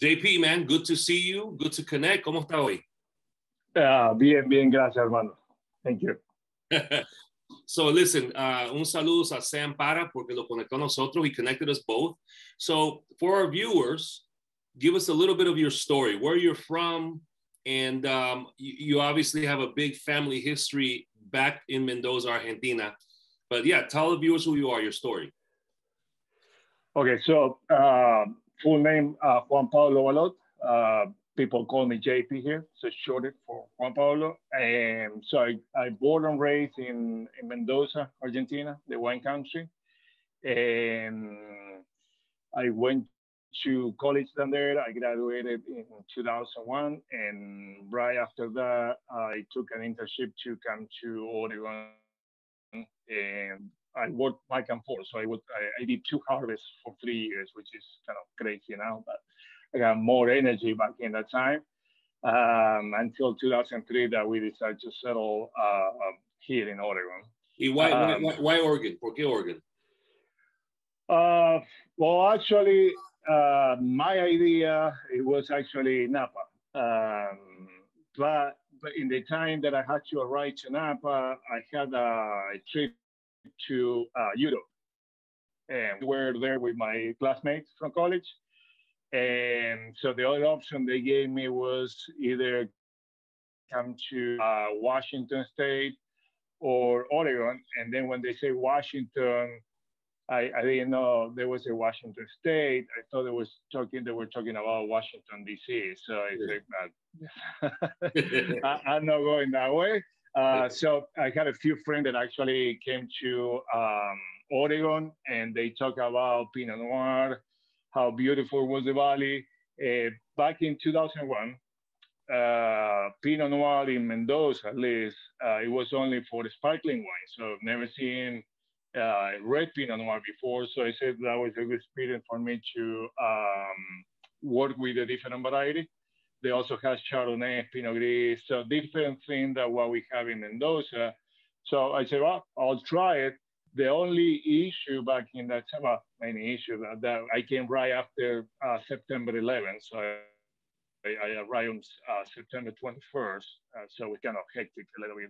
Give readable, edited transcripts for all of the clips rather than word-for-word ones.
JP, man, good to see you. Good to connect. ¿Cómo está hoy? Bien, gracias, hermano. Thank you. So listen, un saludo a Sam Para porque lo conectó a nosotros. He connected us both. So for our viewers, give us a little bit of your story, where you're from, and you obviously have a big family history back in Mendoza, Argentina. But yeah, tell the viewers who you are, your story. Okay, so full name Juan Pablo Valot. People call me JP here, so shorted for Juan Pablo. And so I born and raised in Mendoza, Argentina, the wine country. And I went to college down there. I graduated in 2001. And right after that, I took an internship to come to Oregon. And I worked back and forth. So I did 2 harvests for 3 years, which is kind of crazy now, but I got more energy back in that time until 2003 that we decided to settle here in Oregon. Why Oregon? ¿Por qué Oregon? Well, actually, my idea, it was actually Napa. But in the time that I had to arrive to Napa, I had a trip to Europe. And we were there with my classmates from college. And so the other option they gave me was either come to Washington State or Oregon. And then when they say Washington, I didn't know there was a Washington State. I thought they were talking about Washington, D.C. So I said, I'm not going that way. So I had a few friends that actually came to Oregon, and they talk about Pinot Noir, how beautiful was the valley. Back in 2001, Pinot Noir in Mendoza, at least, it was only for the sparkling wine. So I've never seen red Pinot Noir before. So I said that was a good experience for me to work with a different variety. They also have Chardonnay, Pinot Gris, so different things than what we have in Mendoza. So I said, well, I'll try it. The only issue back in that time, well, any issue that I came right after September 11th. So I arrived on September 21st. So we kind of hectic a little bit.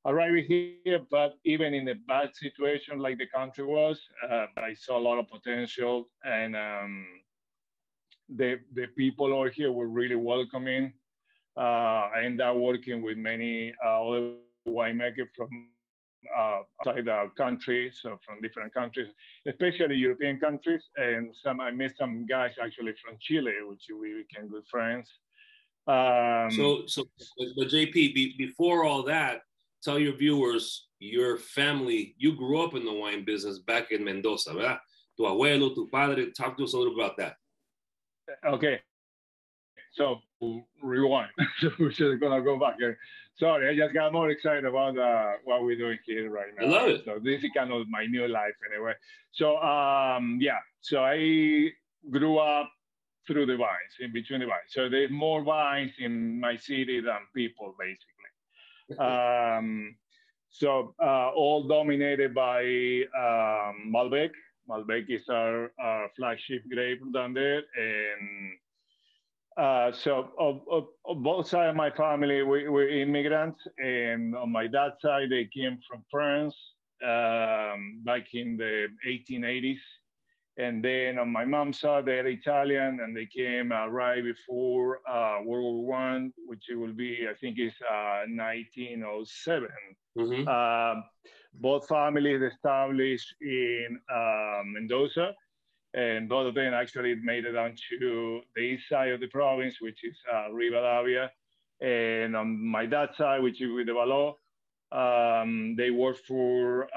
Arriving here, but even in a bad situation like the country was, I saw a lot of potential, and the people over here were really welcoming. I ended up working with many other winemakers from outside the country, so from different countries, especially European countries, and I met some guys actually from Chile, which we became good friends. But JP, before all that, tell your viewers, your family, you grew up in the wine business back in Mendoza, ¿verdad? Tu abuelo, tu padre, talk to us a little about that. Okay, so rewind. So we're gonna go back here. Sorry, I just got more excited about what we're doing here right now. I love it. So this is kind of my new life anyway. So yeah, so I grew up through the vines, in between the vines. So there's more vines in my city than people, basically. So all dominated by Malbec. Malbec is our flagship grape down there, and so of both sides of my family, we're immigrants, and on my dad's side, they came from France back in the 1880s. And then on my mom's side, they're Italian, and they came right before World War I, which it will be, I think it's 1907. Mm-hmm. Both families established in Mendoza, and both of them actually made it down to the east side of the province, which is Rivadavia. And on my dad's side, which is with the Valot, they worked for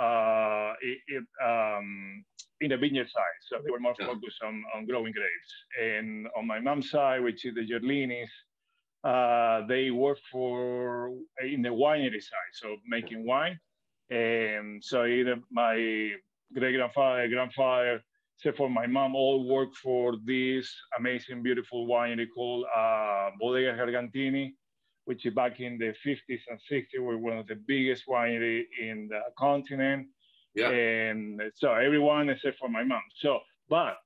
in the vineyard side. So they were more focused on growing grapes. And on my mom's side, which is the Gerlinis, they worked for in the winery side, so making wine. And so either my great-grandfather, grandfather, except for my mom, all worked for this amazing, beautiful winery called Bodega Argentini, which is back in the 50s and 60s, were one of the biggest winery in the continent. Yeah. And so everyone except for my mom. So, but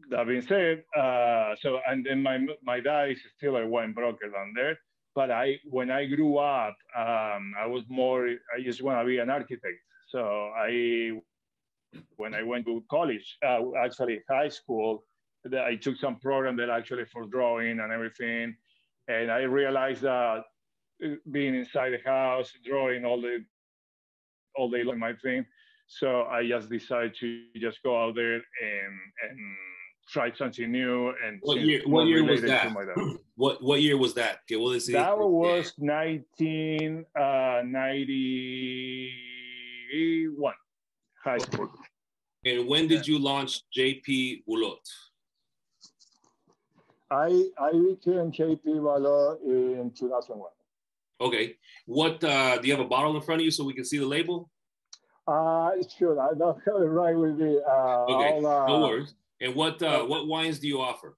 that being said, and then my dad is still a wine broker down there. But when I grew up, I was more. I just want to be an architect. So when I went to college, actually high school, I took some program that actually for drawing and everything, and I realized that being inside the house, drawing all day long, my thing. So I just decided to just go out there and try something new and What since year? What more year was related to that? my dad. What year was that? Que vos That decidiste was 1991, high school. And when did you launch JP Valot? I became JP Valot in 2001. Okay. What do you have a bottle in front of you so we can see the label? Sure. I don't have it right with me. Okay. No worries. And what wines do you offer?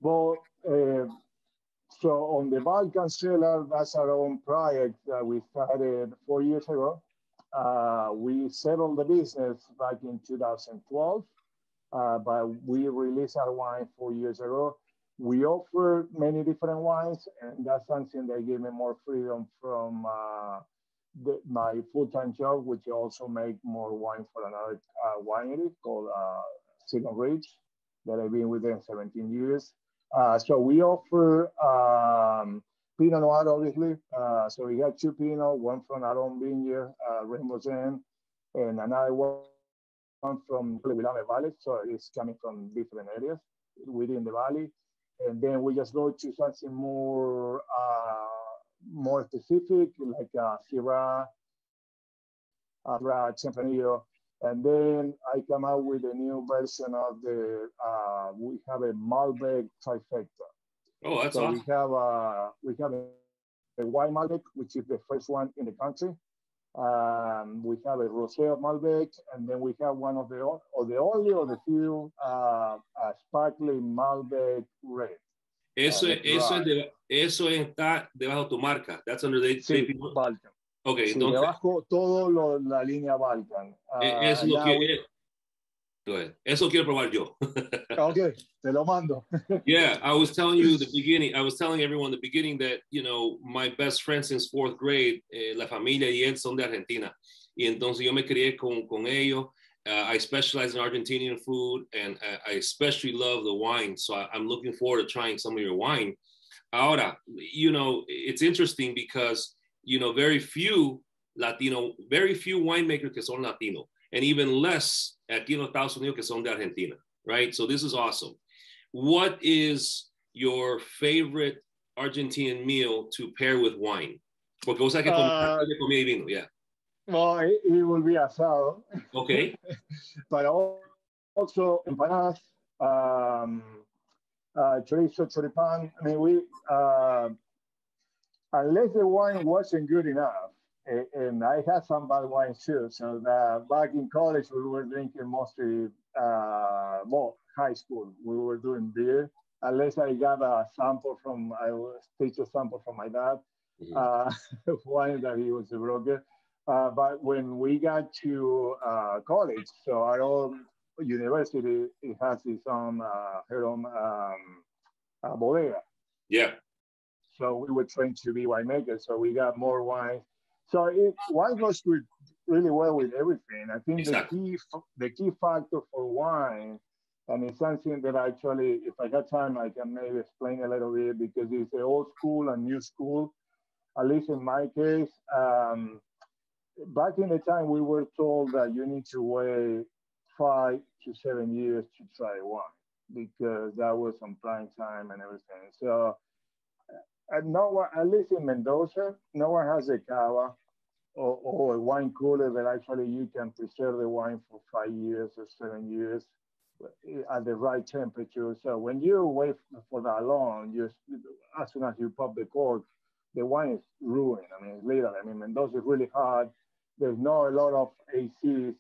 Well, so on the Balkan Cellar, that's our own project that we started 4 years ago. We settled the business back in 2012, but we released our wine 4 years ago. We offer many different wines, and that's something that gave me more freedom from my full-time job, which also make more wine for another winery called Second Ridge, that I've been with them 17 years. So we offer Pinot Noir, obviously. So we got 2 Pinot, one from our own vineyard, Rainbow Zen, and another one from Willamette Valley. So it's coming from different areas within the valley. And then we just go to something more specific, like Syrah, Tempranillo. And then I come out with a new version of we have a Malbec trifecta. Oh, that's so awesome. We have a white Malbec, which is the first one in the country. We have a Rosé of Malbec, and then we have one of the only or the few sparkling Malbec Red. Eso está debajo de tu marca. That's under the sí, Balkan. Okay, sí, entonces, debajo todo la línea Balkan. eso lo quiero. Eso quiero probar yo. Okay, te lo mando. Yeah, I was telling you the beginning. I was telling everyone the beginning that my best friend since 4th grade, la familia y él son de Argentina, y entonces yo me crié con ellos. I specialize in Argentinian food, and I especially love the wine. So I'm looking forward to trying some of your wine. Ahora, it's interesting because very few winemakers que son Latino, and even less aquí en los Estados Unidos que son de Argentina, right? So this is awesome. What is your favorite Argentinian meal to pair with wine? Porque vos sabés que comida y vino, yeah. Well, it will be asado. Okay. But also empanadas, chorizo, choripan. I mean, unless the wine wasn't good enough, and I had some bad wine too. So back in college, we were drinking mostly, high school, we were doing beer. Unless I got a sample I was teach a sample from my dad, wine that he was a broker. But when we got to college, so our own university, it has its own, her own bodega. Yeah. So we were trained to be winemakers, so we got more wine. So wine goes really well with everything. I think exactly. the key factor for wine, and it's something that actually, if I got time, I can maybe explain a little bit, because it's the old school and new school. At least in my case, back in the time, we were told that you need to wait 5 to 7 years to try wine, because that was on prime time and everything. So no one, at least in Mendoza, no one has a cava or a wine cooler that actually you can preserve the wine for 5 years or 7 years at the right temperature. So when you wait for that long, as soon as you pop the cork, the wine is ruined. I mean, literally. I mean, Mendoza is really hot. There's not a lot of AC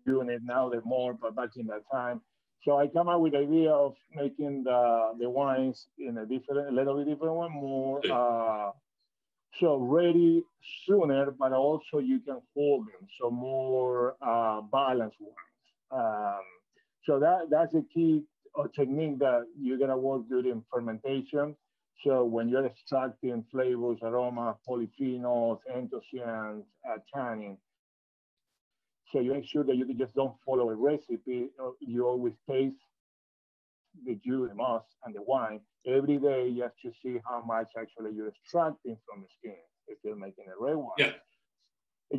unit now. There's more, but back in that time. So I come up with the idea of making the wines in a little bit different one, more so ready sooner, but also you can hold them. So more balanced wines. So that's the key a technique that you're gonna work during fermentation. So when you're extracting flavors, aromas, polyphenols, anthocyanins, tannin, so you make sure that you just don't follow a recipe. You always taste the juice, the moss, and the wine every day just to see how much actually you're extracting from the skin if you're making a red wine. Yeah.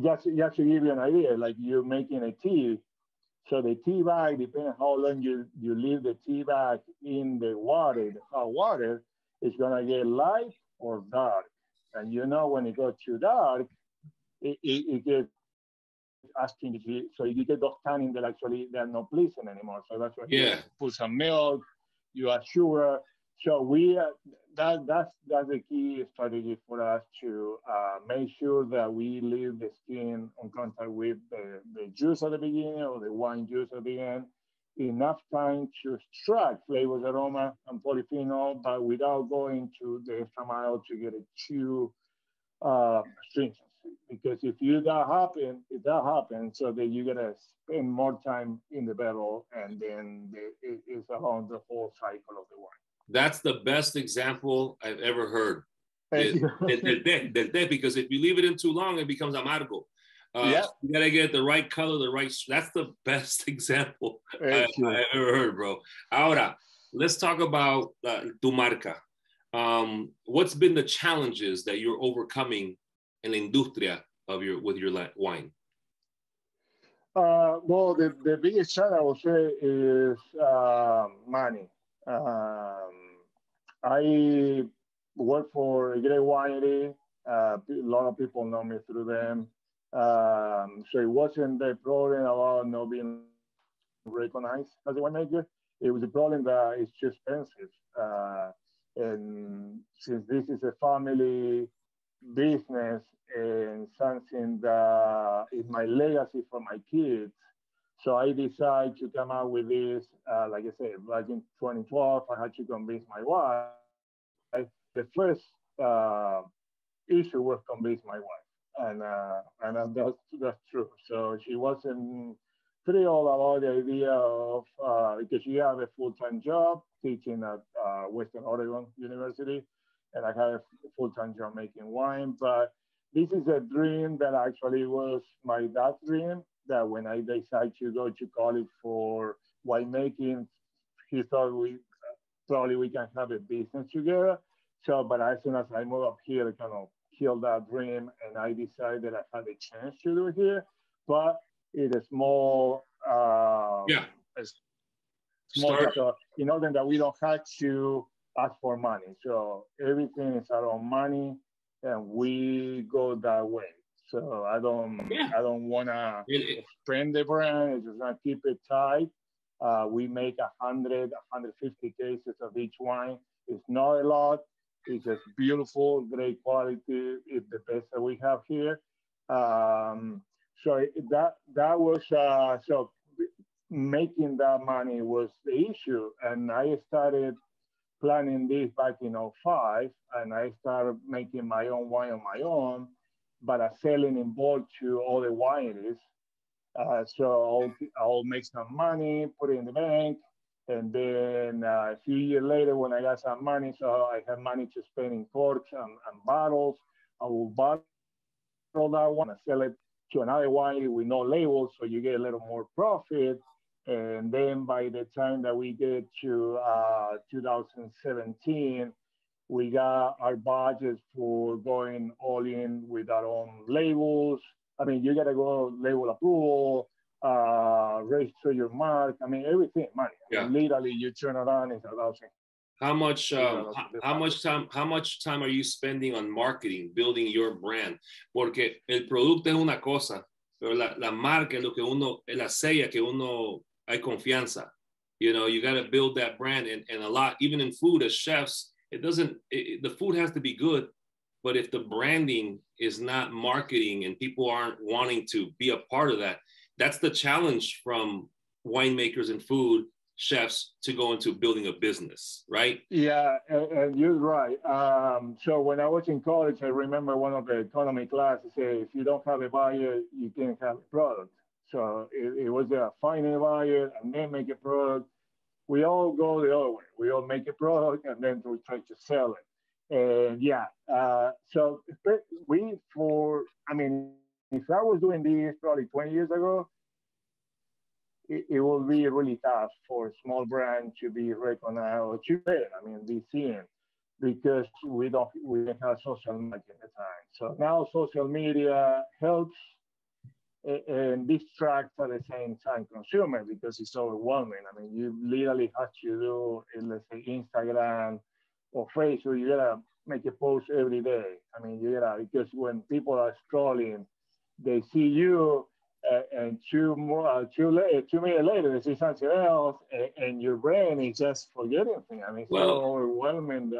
Just to give you an idea, like you're making a tea. So the tea bag, depending on how long you leave the tea bag in the water, the hot water, it's gonna get light or dark. And you know when it goes too dark, it gets asking you, so you get those tannins that actually they're not pleasing anymore. So that's why you Yeah. put some milk, you add sugar. So we that's the key strategy for us to make sure that we leave the skin on contact with the juice at the beginning or the wine juice at the end, enough time to extract flavors, aroma, and polyphenol, but without going to the extra mile to get it too stringent. Because if that happens, so then you're gonna spend more time in the barrel, and then it's along the whole cycle of the wine. That's the best example I've ever heard. Thank you. Del té, because if you leave it in too long, it becomes amargo. Yeah. You gotta get the right color, the right. That's the best example I ever heard, bro. Ahora, let's talk about tu marca. What's been the challenges that you're overcoming in la industria of with your wine? Well, the biggest challenge I would say is money. I work for a great winery. A lot of people know me through them. So it wasn't the problem about not being recognized as a winemaker. It was a problem that it's too expensive. And since this is a family business and something that is my legacy for my kids, so I decided to come out with this. Like I said, back in 2012, I had to convince my wife. The first issue was convince my wife, and that's true. So she wasn't thrilled about the idea of because she had a full-time job teaching at Western Oregon University, and I had a full-time job making wine. But this is a dream that actually was my dad's dream. That when I decided to go to college for winemaking, he thought we can have a business together. So, but as soon as I moved up here, it kind of killed that dream, and I decided that I had a chance to do it here. But it is more, it's small, so in order that we don't have to ask for money. So everything is around money, and we go that way. So I don't wanna spend the brand. I just wanna keep it tight. We make 100, 150 cases of each wine. It's not a lot. It's just beautiful, great quality. It's the best that we have here. So that was so making that money was the issue, and I started planning this back in '05, and I started making my own wine on my own, but selling in bulk to all the wineries. So I'll make some money, put it in the bank, and then a few years later, when I got some money, so I had money to spend in corks and bottles, I will bottle that one and sell it to another winery with no label, so you get a little more profit. And then by the time that we get to 2017, we got our budget for going all in with our own labels. I mean, you gotta go label approval, register your mark. I mean, everything, money. Yeah. I mean, literally, you turn around, it's $1,000. How much time are you spending on marketing, building your brand? Porque el producto es una cosa, pero la marca es lo que uno, es la sella que uno hay confianza. You know, you got to build that brand, and a lot, even in food as chefs, the food has to be good, but if the branding is not marketing and people aren't wanting to be a part of that, that's the challenge from winemakers and food chefs to go into building a business, right? Yeah, and you're right. So when I was in college, I remember one of the economy classes say, if you don't have a buyer, you can't have a product. So it was a find a buyer and then make a product. we all go the other way. We all make a product and then we try to sell it. And yeah, so I mean, if I was doing this probably 20 years ago, it will be really tough for a small brand to be recognized or to I mean, be seen because we didn't have social media at the time. So now social media helps and distracts at the same time consumer because it's overwhelming. I mean, you literally have to do, let's say, Instagram or Facebook. You gotta make a post every day. I mean, you gotta, because when people are scrolling, they see you, and two minutes later, they see something else, and your brain is just forgetting things. I mean, it's so overwhelming.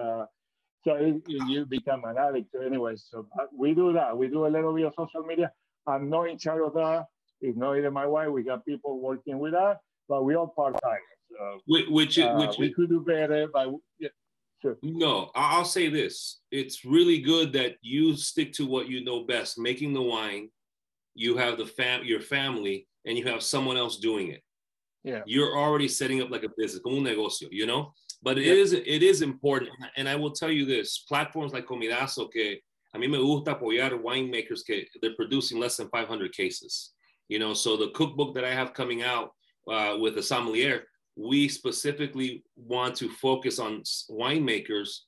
So you become an addict anyway. So we do that. We do a little bit of social media. I'm not in charge of that. It's not even my wife. We got people working with that, but we all part-time. So, we could do better, but yeah. Sure. No, I'll say this. It's really good that you stick to what you know best, making the wine. You have your family, and you have someone else doing it. Yeah. You're already setting up like a business, como un negocio, you know? But it is important. And I will tell you this, platforms like Comidazo, que a mí me gusta apoyar winemakers que they're producing less than 500 cases. You know, so the cookbook that I have coming out with the sommelier, we specifically want to focus on winemakers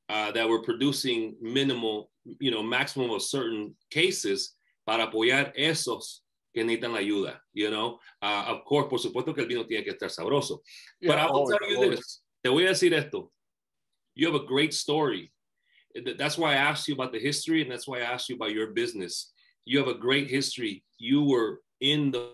that were producing minimal, you know, maximum of certain cases para apoyar esos que necesitan la ayuda, you know. Of course, por supuesto que el vino tiene que estar sabroso. But I will tell you this, te voy a decir esto. You have a great story. That's why I asked you about the history, and that's why I asked you about your business. You have a great history. You were in the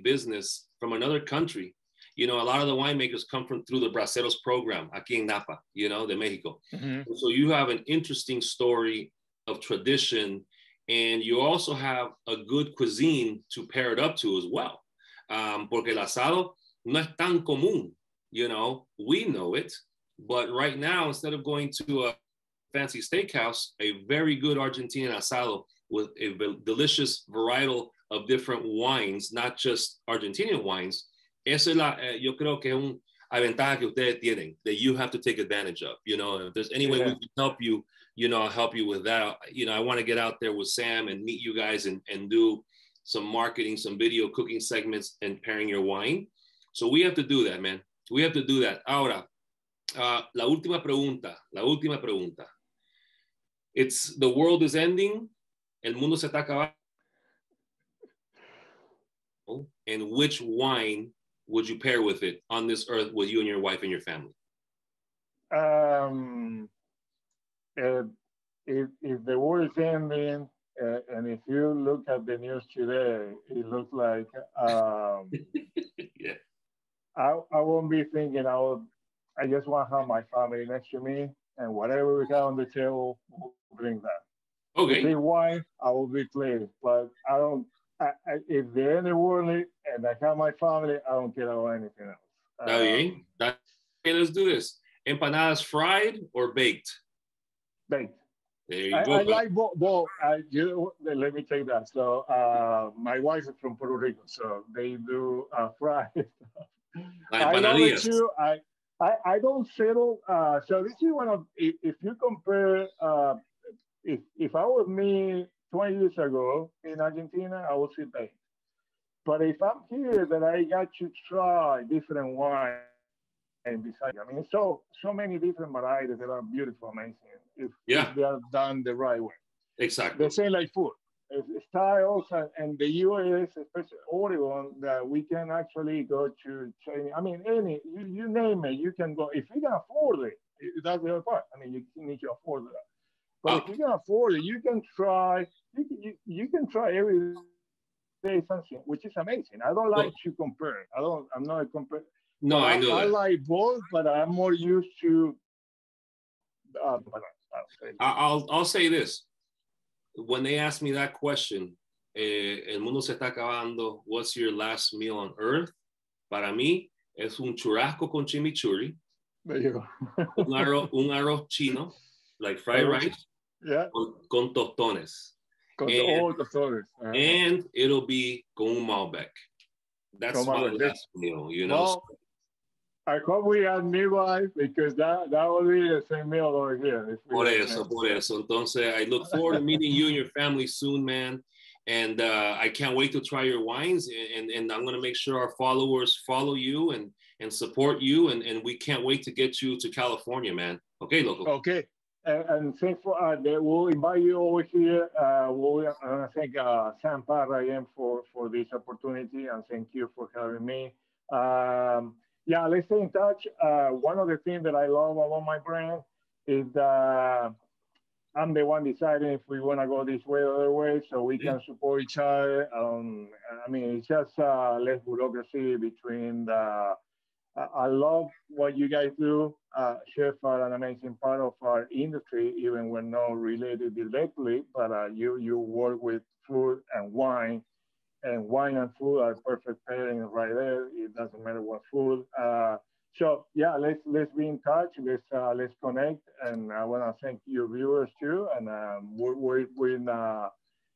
business from another country. You know, a lot of the winemakers come through the Braceros program aquí en Napa, you know, de Mexico. Mm-hmm. So you have an interesting story of tradition, and you also have a good cuisine to pair it up to as well. Porque el asado no es tan común, you know, we know it, but right now, instead of going to a fancy steakhouse, a very good Argentinian asado with a delicious varietal of different wines, not just Argentinian wines. Esa es yo creo que es una ventaja que ustedes tienen that you have to take advantage of. You know, if there's any way we can help you, you know, I'll help you with that. You know, I want to get out there with Sam and meet you guys and do some marketing, some video cooking segments and pairing your wine. So we have to do that, man. We have to do that. Ahora, la última pregunta. It's the world is ending. El mundo se está acabando. And which wine would you pair with it on this earth with you and your wife and your family? If the world is ending, and if you look at the news today, it looks like yeah. I won't be thinking I just want to have my family next to me, and whatever we got on the table, we'll bring that. Okay. If they wine, I will be pleased, but I don't. If they're in the world and I have my family, I don't care about anything else. Okay, let's do this. Empanadas fried or baked? Baked. There you go. I like both. Let me take that. So my wife is from Puerto Rico, so they do fried. I love it too. I don't settle. So this is one of, if you compare, if I was me 20 years ago in Argentina, I would say baked. But if I'm here, that I got to try different wine and decide. I mean, so many different varieties that are beautiful, amazing. If they are done the right way. Exactly. The same like food. Styles and the US, especially Oregon, that we can actually go to training. I mean, you name it, you can go. If you can afford it, that's the other part. I mean, you need to afford that. But if you can afford it, you can try. You can try every day something, which is amazing. I don't like to compare. I'm not a compare. No, I know I that. like both, but I'm more used to. I'll say this. When they ask me that question, el mundo se está acabando, what's your last meal on earth? Para mí, es un churrasco con chimichurri. There you go. un arroz chino, like fried rice, con tostones. Tostones. And it'll be con un Malbec. That's my last meal, you know. Well, I hope we are nearby because that will be the same meal over here. If we Por are eso, por eso. Entonces, I look forward to meeting you and your family soon, man. And I can't wait to try your wines. And I'm going to make sure our followers follow you and support you. And we can't wait to get you to California, man. Okay, loco. Okay. And thanks for we'll invite you over here. We'll thank Sam Parra again for this opportunity and thank you for having me. Yeah, let's stay in touch. One of the things that I love about my brand is that I'm the one deciding if we want to go this way or other way, so we can support each other. I mean, it's just less bureaucracy between the. I love what you guys do. Chefs are an amazing part of our industry, even when not related directly. But you work with food and wine and food are perfect pairing right there. It doesn't matter what food. So yeah, let's be in touch. Let's connect. And I want to thank your viewers too. And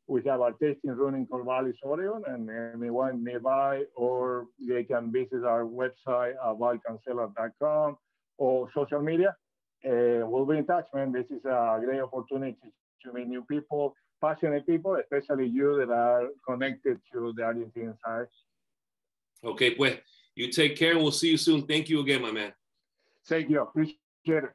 we have our tasting room in Corvallis, Oregon, and anyone nearby, or they can visit our website, valcancela.com, or social media. We'll be in touch, man. This is a great opportunity to meet new people, passionate people, especially you that are connected to the Argentine side. Okay, pues, you take care and we'll see you soon. Thank you again, my man. Thank you. Appreciate it.